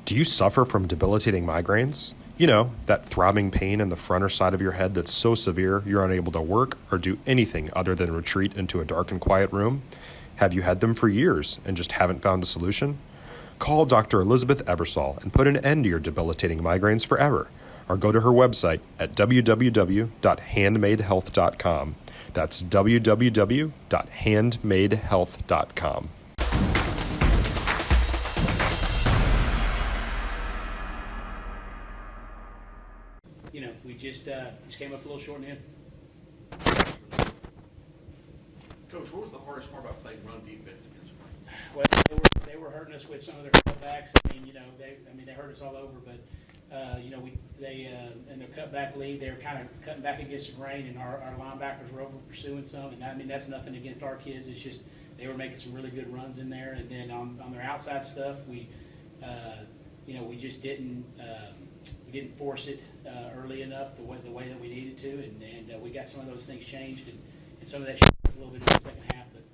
Do you suffer from debilitating migraines? You know, that throbbing pain in the front or side of your head that's so severe you're unable to work or do anything other than retreat into a dark and quiet room? Have you had them for years and just haven't found a solution? Call Dr. Elizabeth Ebersol and put an end to your debilitating migraines forever. Or go to her website at www.handmadehealth.com. That's www.handmadehealth.com. We just came up a little short in the end. Coach, what was the hardest part about playing run defense against them? Well, they were hurting us with some of their cutbacks. They hurt us all over, but in their cutback lead, they were kind of cutting back against the grain, and our linebackers were over pursuing some. And that's nothing against our kids. It's just they were making some really good runs in there. And then on their outside stuff, we just didn't force it early enough the way that we needed to, and we got some of those things changed, and some of that shifted a little bit in the second half. But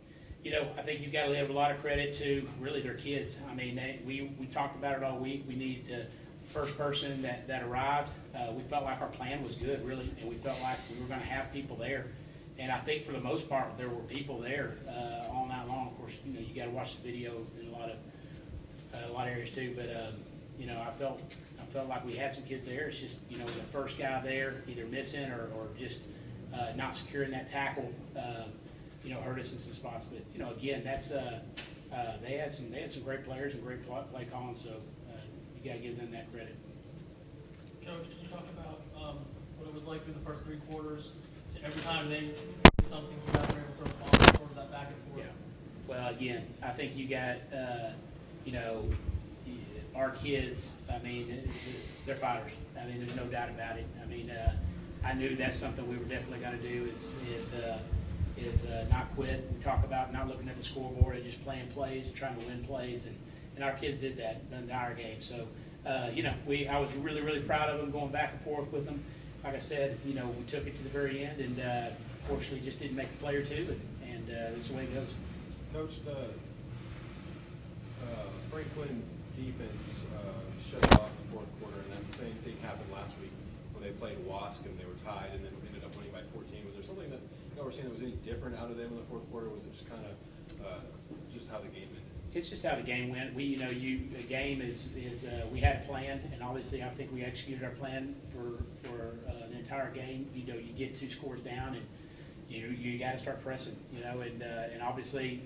I think you've got to give a lot of credit to really their kids. I mean, we talked about it all week. We needed the first person that arrived. We felt like our plan was good, really, and we felt like we were going to have people there. And I think for the most part, there were people there all night long. Of course, you got to watch the video in a lot of areas too. But I felt like we had some kids there. It's just the first guy there either missing or just not securing that tackle. Hurt us in some spots. But again, that's they had some great players and great play calling. So you got to give them that credit. Coach, can you talk about what it was like through the first three quarters? So every time they did something, you guys were able to respond sort of that back and forth. Yeah. Well, again, I think you got our kids. I mean, they're fighters. I mean, there's no doubt about it. I mean, I knew that's something we were definitely going to do is not quit. We talk about not looking at the scoreboard and just playing plays and trying to win plays, and our kids did that in our game. So, I was really, really proud of them going back and forth with them. Like I said, we took it to the very end, and fortunately just didn't make a play or two, and this is the way it goes. Coach, the Franklin defense shut off the fourth quarter, and that same thing happened last week when they played Wask and they were tied and then ended up winning by 14. Was there something that were saying that was any different out of them in the fourth quarter? Or was it just kind of just how the game ended? It's just how the game went. The game is we had a plan, and obviously I think we executed our plan for the entire game. You get 2 scores down, and you got to start pressing. And obviously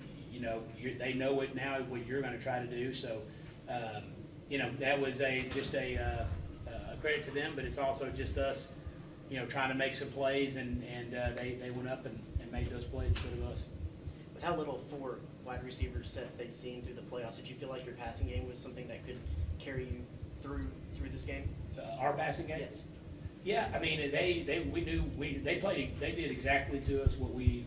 they know it now what you're going to try to do. So that was just a credit to them, but it's also just us trying to make some plays, and they went up and made those plays instead of us. With how little 4 wide receiver sets they'd seen through the playoffs, did you feel like your passing game was something that could carry you through this game? Our passing game? Yes. Yeah, I mean, they did exactly to us what we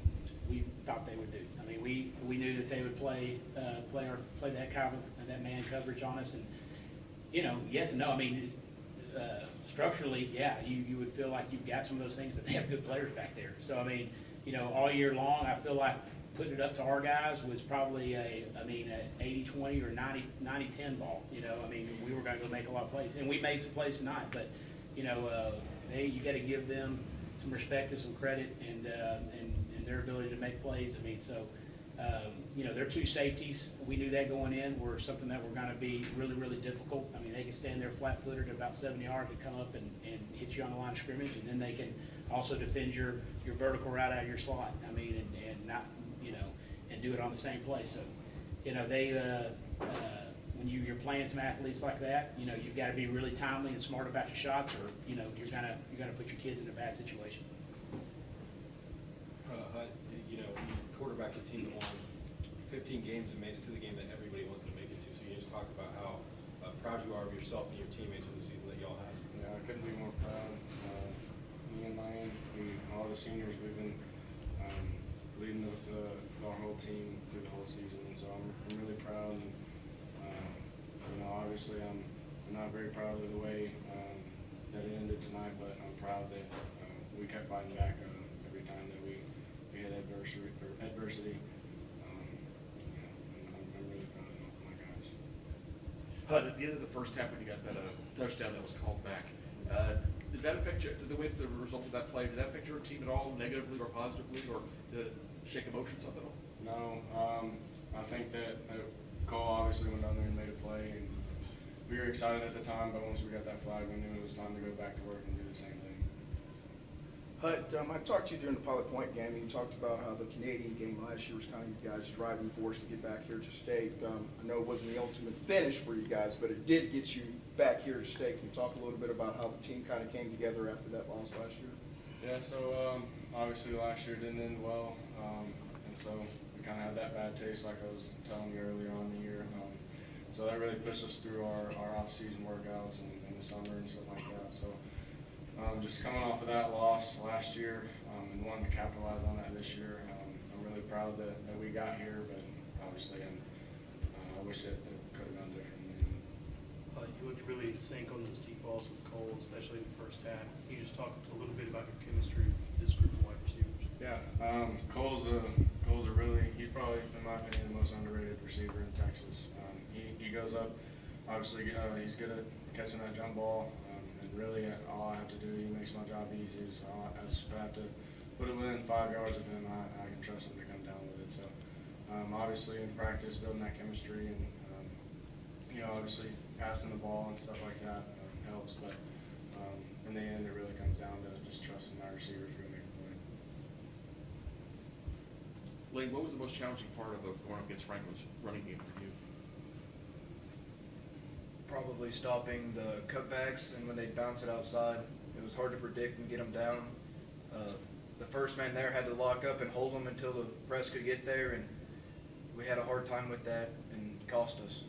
thought they would do. I mean, we knew that they would play that man coverage on us, and yes and no. I mean, structurally, yeah, you would feel like you've got some of those things, but they have good players back there. So I mean, all year long, I feel like putting it up to our guys was probably a 80-20 or 90-10 ball. I mean, we were going to go make a lot of plays, and we made some plays tonight. But you got to give them some respect and some credit, and their ability to make plays. I mean, so their 2 safeties, we knew that going in, were something that were going to be really, really difficult. I mean, they can stand there flat-footed at about 7 yards and come up and hit you on the line of scrimmage, and then they can also defend your vertical route out of your slot. I mean, and not and do it on the same play. So they when you're playing some athletes like that, you've got to be really timely and smart about your shots, or you're gonna put your kids in a bad situation. You quarterbacked a team that won 15 games and made it to the game that everybody wants to make it to. So you just talk about how proud you are of yourself and your teammates for the season that y'all have. Yeah, I couldn't be more proud. Me and Ryan, all the seniors, we've been leading our whole team through the whole season, and so I'm really proud. And, obviously, I'm not very proud of the way that it ended tonight, but I'm proud that we kept fighting back every time that we had adversity. And I'm really proud of my guys. Hud, at the end of the first half when you got that touchdown that was called back, did that affect you, the way the result of that play, did that affect your team at all negatively or positively, or did it shake emotions up at all? No, I think that Cole obviously went down there and made a play, and we were excited at the time, but once we got that flag, we knew it was time to go back to work and do the same thing. Hud, I talked to you during the Pilot Point game, and you talked about how the Canadian game last year was kind of you guys' driving force to get back here to state. I know it wasn't the ultimate finish for you guys, but it did get you back here to state. Can you talk a little bit about how the team kind of came together after that loss last year? Yeah, so obviously last year didn't end well, and so we kind of had that bad taste, like I was telling you earlier on in the year. So that really pushed us through our off-season workouts and the summer and stuff like that. So just coming off of that loss last year and wanting to capitalize on that this year, I'm really proud that we got here, but obviously I wish that it could have gone differently. You looked really in sync on those deep balls with Cole, especially in the first half. Can you just talk a little bit about your chemistry with this group of wide receivers? Yeah, Cole's a really, he's probably, in my opinion, the most underrated receiver in Texas. He goes up, obviously he's good at catching that jump ball, and really all I have to do, he makes my job easy. So I just have to put it within 5 yards of him. I can trust him to come down with it. So obviously in practice, building that chemistry and obviously passing the ball and stuff like that helps. But in the end, it really comes down to just trusting my receivers to make a play. Lane, what was the most challenging part of going up against Franklin's running game for you? Probably stopping the cutbacks, and when they bounce it outside, it was hard to predict and get them down. The first man there had to lock up and hold them until the press could get there, and we had a hard time with that and it cost us.